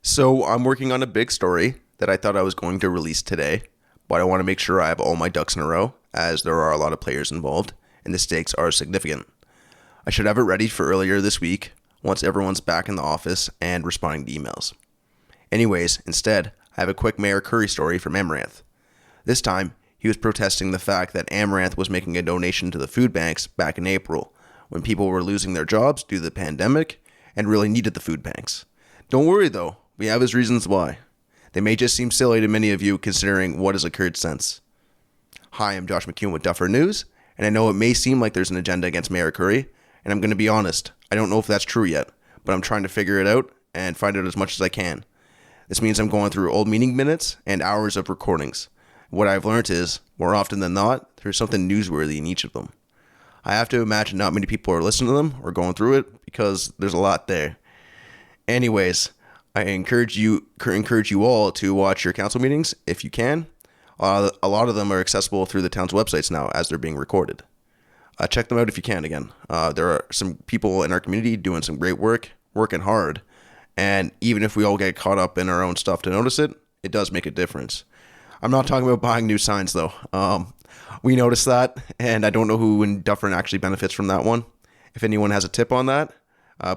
So I'm working on a big story that I thought I was going to release today, but I want to make sure I have all my ducks in a row, as there are a lot of players involved, and the stakes are significant. I should have it ready for earlier this week, once everyone's back in the office and responding to emails. Anyways, instead, I have a quick Mayor Currie story from Amaranth. This time, he was protesting the fact that Amaranth was making a donation to the food banks back in April, when people were losing their jobs due to the pandemic and really needed the food banks. Don't worry though, we have his reasons why. They may just seem silly to many of you considering what has occurred since. Hi, I'm Josh McEwen with Dufferin News, and I know it may seem like there's an agenda against Mayor Currie, and I'm going to be honest, I don't know if that's true yet, but I'm trying to figure it out and find out as much as I can. This means I'm going through old meeting minutes and hours of recordings. What I've learned is, more often than not, there's something newsworthy in each of them. I have to imagine not many people are listening to them or going through it because there's a lot there. Anyways, I encourage you all to watch your council meetings if you can. A lot of them are accessible through the town's websites now as they're being recorded. Check them out if you can again. There are some people in our community doing some great work, working hard. And even if we all get caught up in our own stuff to notice it, it does make a difference. I'm not talking about buying new signs though. We noticed that, and I don't know who in Dufferin actually benefits from that one. If anyone has a tip on that,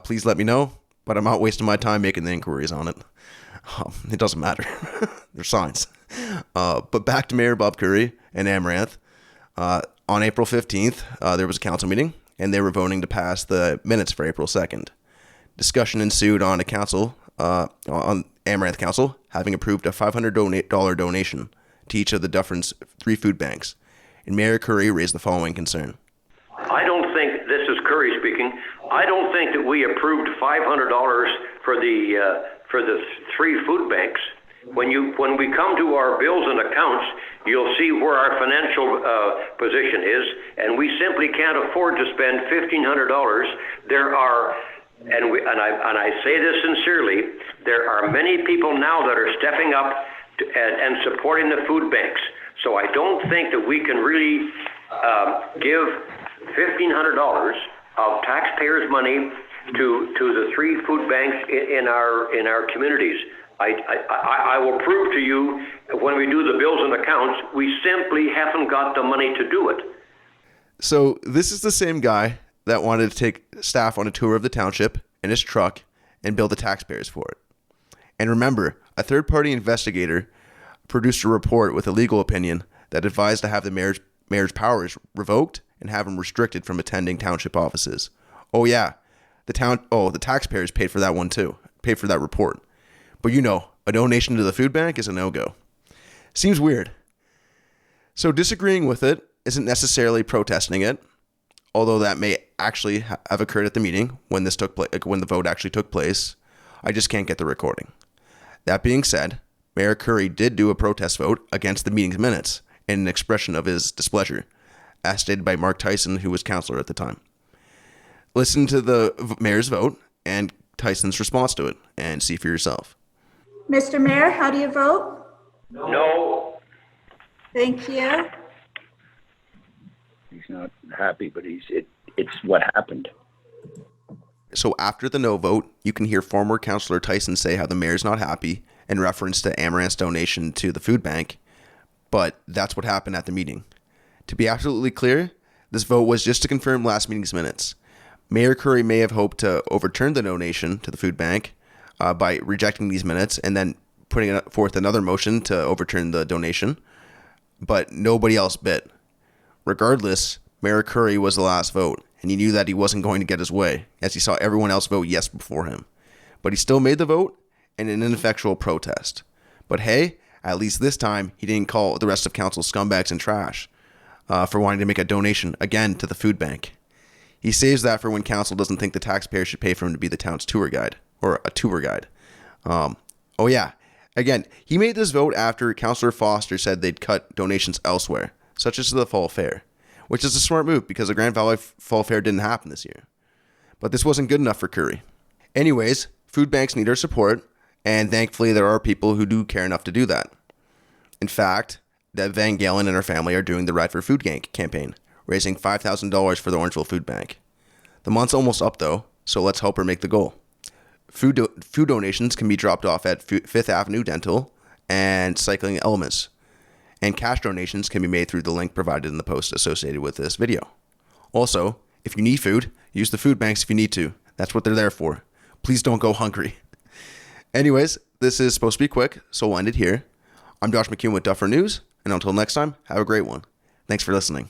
please let me know. But I'm not wasting my time making the inquiries on it. It doesn't matter. They're signs. But back to Mayor Bob Currie and Amaranth. On April 15th, there was a council meeting, and they were voting to pass the minutes for April 2nd. Discussion ensued on on Amaranth Council, having approved a $500 donation to each of the Dufferin's 3 food banks. And Mayor Currie raised the following concern. This is Currie speaking. I don't think that we approved $500 for the 3 food banks. When we come to our bills and accounts, you'll see where our financial position is, and we simply can't afford to spend $1,500. There are, and I say this sincerely, there are many people now that are stepping up and supporting the food banks. So I don't think that we can really give $1,500 of taxpayers' money to the 3 food banks in our communities. I will prove to you when we do the bills and accounts, we simply haven't got the money to do it. So this is the same guy that wanted to take staff on a tour of the township in his truck and bill the taxpayers for it. And remember, a third-party investigator produced a report with a legal opinion that advised to have the mayor's powers revoked and have him restricted from attending township offices. Oh yeah, the taxpayers paid for that one too, paid for that report. But a donation to the food bank is a no-go. Seems weird. So disagreeing with it isn't necessarily protesting it, although that may actually have occurred at the meeting when when the vote actually took place. I just can't get the recording. That being said, Mayor Currie did do a protest vote against the meeting's minutes in an expression of his displeasure, as stated by Mark Tyson, who was councillor at the time. Listen to the mayor's vote and Tyson's response to it and see for yourself. Mr. Mayor, how do you vote? No. Thank you. He's not happy, but it's what happened. So after the no vote, you can hear former councillor Tyson say how the mayor's not happy in reference to Amaranth's donation to the food bank, but that's what happened at the meeting. To be absolutely clear, this vote was just to confirm last meeting's minutes. Mayor Currie may have hoped to overturn the donation to the food bank by rejecting these minutes and then putting forth another motion to overturn the donation, but nobody else bit. Regardless, Mayor Currie was the last vote, and he knew that he wasn't going to get his way, as he saw everyone else vote yes before him. But he still made the vote in an ineffectual protest. But hey, at least this time, he didn't call the rest of council scumbags and trash for wanting to make a donation, again, to the food bank. He saves that for when council doesn't think the taxpayer should pay for him to be the town's tour guide, or a tour guide. Oh yeah, again, he made this vote after Councillor Foster said they'd cut donations elsewhere, such as to the Fall Fair, which is a smart move because the Grand Valley Fall Fair didn't happen this year. But this wasn't good enough for Currie. Anyways, food banks need our support, and thankfully there are people who do care enough to do that. In fact, Deb Van Galen and her family are doing the Ride for Food campaign, raising $5,000 for the Orangeville Food Bank. The month's almost up though, so let's help her make the goal. Food donations can be dropped off at Fifth Avenue Dental and Cycling Elements. And cash donations can be made through the link provided in the post associated with this video. Also, if you need food, use the food banks if you need to. That's what they're there for. Please don't go hungry. Anyways, this is supposed to be quick, so we'll end it here. I'm Josh McCune with Dufferin News, and until next time, have a great one. Thanks for listening.